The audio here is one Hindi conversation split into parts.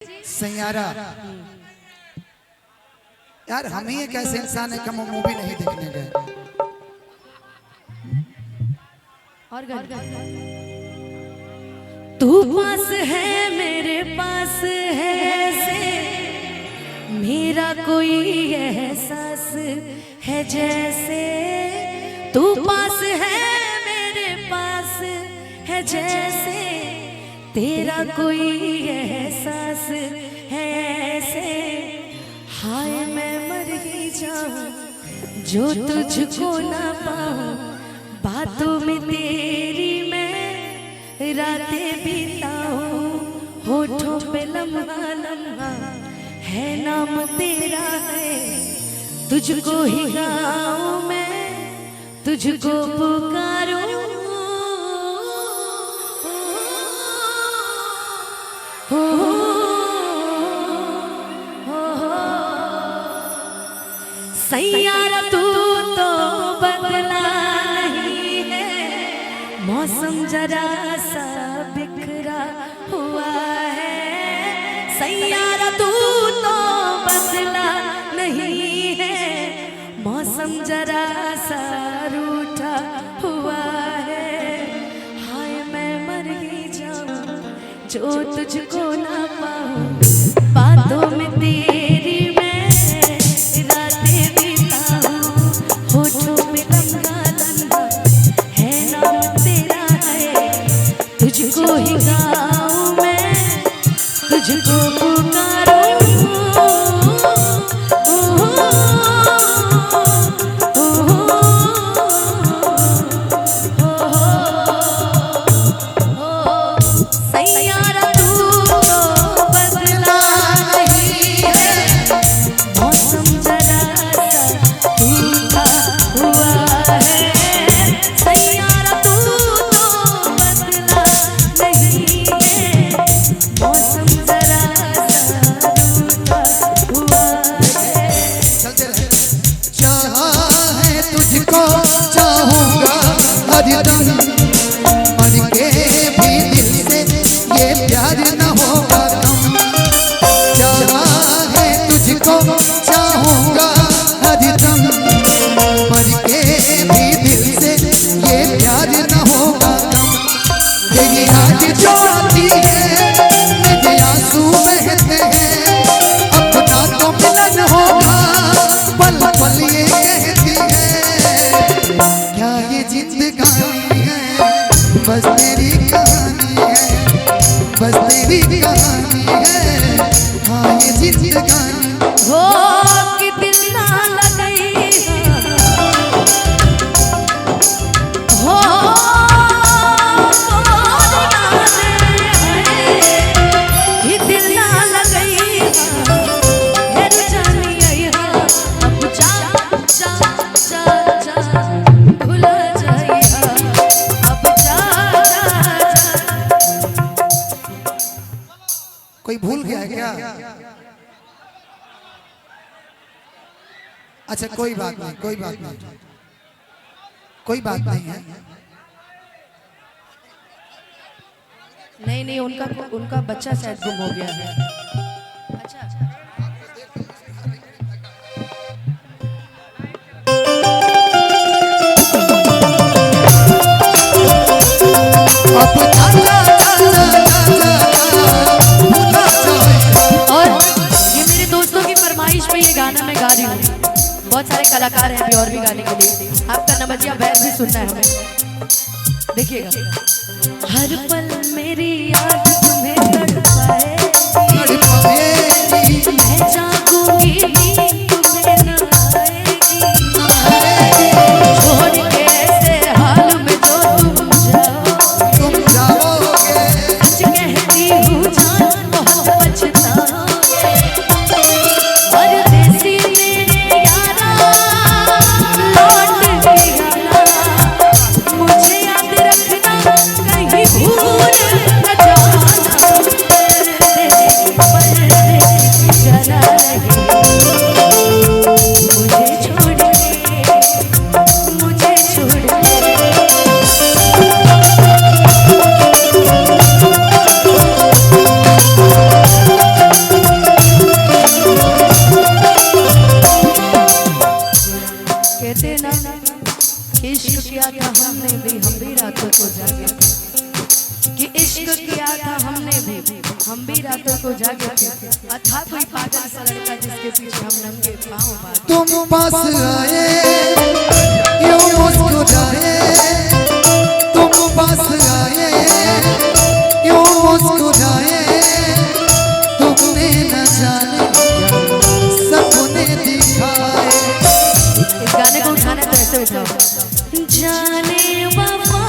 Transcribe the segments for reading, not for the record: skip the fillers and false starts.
सैयारा यार, हम ही एक ऐसे इंसान है कि हम मूवी नहीं देखने गए। और तू पास है मेरे पास है ऐसे, मेरा कोई एहसास है जैसे। तू पास है मेरे पास है जैसे, तेरा कोई एहसास है ऐसे। हाय मैं मर ही जाऊं जो तुझको ना पाऊं, बातों में तेरी मैं रातें बिताऊं। होठों पे लम्हा लम्हा है नाम तेरा है, तुझको ही गाऊं मैं, तुझको पुकारूं। सैयारा तू तो बदला नहीं है, मौसम जरा सा बिखरा हुआ है। सैयारा तू तो बदला नहीं है, मौसम जरा सा रूठा हुआ है। हाय मैं मर ही जाऊं जो तुझको ना पाऊं, बातों में तेरी तुझको ही गाऊं मैं, तुझको पुकारूं। सैयारा तू तो बदला नहीं है, मौसम जरा सा रूठा हुआ है। सैयारा तू तो बदला नहीं है, मौसम जरा सा रूठा हुआ है। चलते रहे। चाहा है तुझको चाहूंगा हरदम, मर के भी दिल से ये प्यार न होगा कम। चाहा है तुझको चाहूंगा हरदम, मर के भी दिल से ये प्यार न होगा कम। तेरी याद जो आती है मेरे आंसू बहते हैं, अपना तो मिलन होगा पल पल ये कहती है। क्या ये जिंदगानी है, बस तेरी कहानी है, बस तेरी कहानी है। हाँ ये जिंदगानी हो कि दिल ना लगई हो, कि दिल ना लगई है जानी आई। अब जा जा जा जा भुला जाई, अब जा जा। कोई भूल गया है क्या? अच्छा कोई बात नहीं, कोई बात नहीं, कोई बात नहीं है। नहीं नहीं, उनका बच्चा शायद गुम हो गया है। अच्छा और ये मेरे दोस्तों की फरमाइश पे ये गाना मैं गा रही हूँ। बहुत सारे कलाकार हैं अभी और भी गाने के लिए। आपका नमजिया बैठ भी सुनना है हमें, देखिएगा। हर पल मेरी याद तुम्हें तड़पाएगी, मैं जागूंगी नींद तुम्हें न आएगी। छोड़ के ऐसे हाल में जो तुम जाओगे, सच कहती हूँ जान बहुत पछताओगे। परदेसी मेरे यारा लौट के आना, मुझे याद रखना कहीं भूल न को जागे थे, था कोई पागल सा लड़का जिसके पीछे हम नंगे पाँव भागे। तुम पास आए यूं मुस्कुराए, तुम पास आए यूं मुस्कुराए, तुमने न जाने क्या सपने दिखाए। इस गाने को उठाना तो ऐसे उठाओ, जाने वफा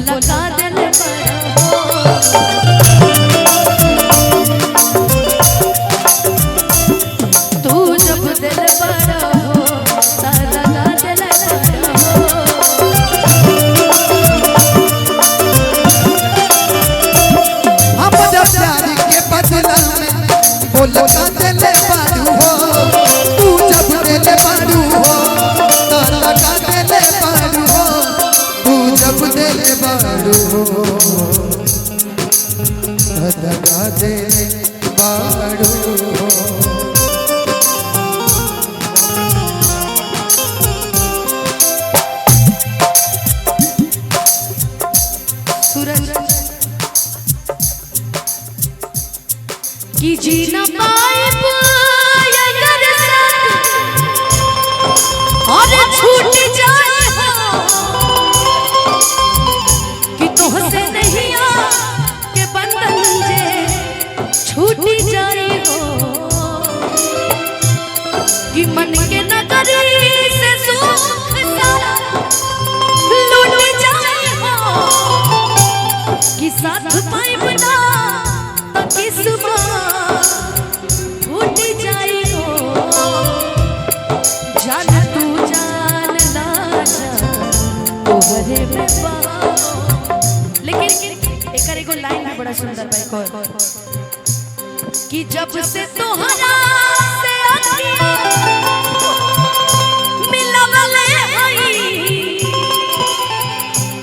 लगा दिल तू जब दिल बड़ा हो लगा दिल हम जब प्यार के बदला में वो लगा दिल बारू हो, तू जब दिल बारू हो लगा दिल बारू हो, तू जब दिल बारू हो लगा दिल बारू हो। सूरज की जी न पाए अगर और छूट जाए कि तुहसे नहीं आ के बंधन जे छूट जाए हो, कि मन के नगरी से सुख सारा लूट जाए हो, कि साथ पाए बना तो किस्मत फूट जाए हो। जान तू जान ना जान तोहरे में पाओ। लेकिन एकर एगो लाइन है बड़ा सुंदर भाई को, कि जब से तोहरा से अखियां मिलवले हई,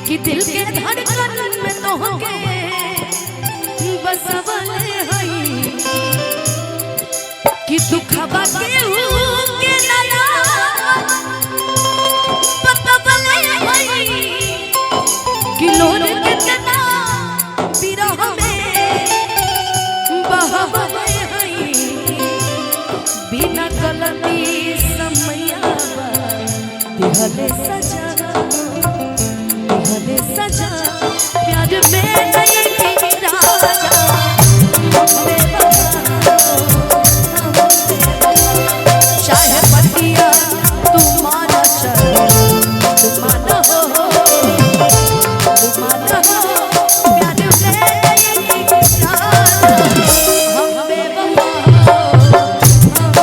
कि दिल के धड़कन में तोहके बसवले हई, कि दुखवा के नया पतवले हई, कि लोर के तना बिरह में बहवले हई, बिना गलती समैया दिहले सजा दिहले सजा, प्यार में नहीं की राजा चाहे पतिया तुम्हारा चलो तुम्हारा हो, तुम्हारा हो, प्यार में नहीं की राजा हम बेवफा हम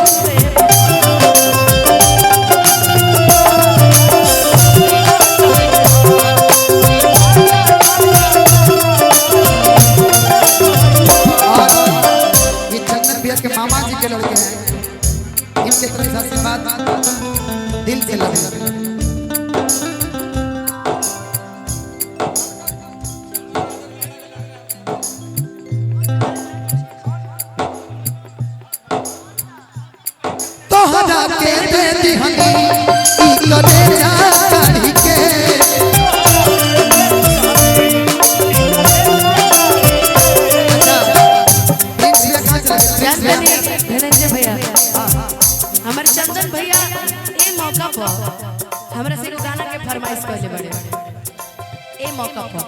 के मामा जी के लड़के हैं, इनके तरफ से आशीर्वाद दिल से लगे। तोहरा के दे दिहनी ई कलेजा काढ़ी के, धनंजय भैया हमारे चंदन भैया ए मौका पर हमरा से गाना के फरमाइश करले बड़े ए मौका पर।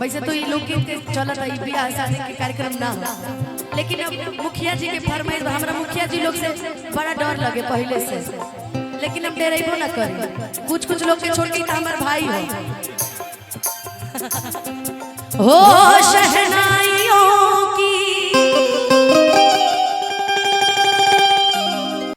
वैसे तो ये लोग के चलत है बियाह शादी के कार्यक्रम ना हो, लेकिन अब मुखिया जी के फरमाइश हमरा मुखिया जी लोग से बड़ा डर लगे पहले से, लेकिन हम डरेबो ना करी। कुछ लोग के छोड़ के हमार भाई हो हो शहनाई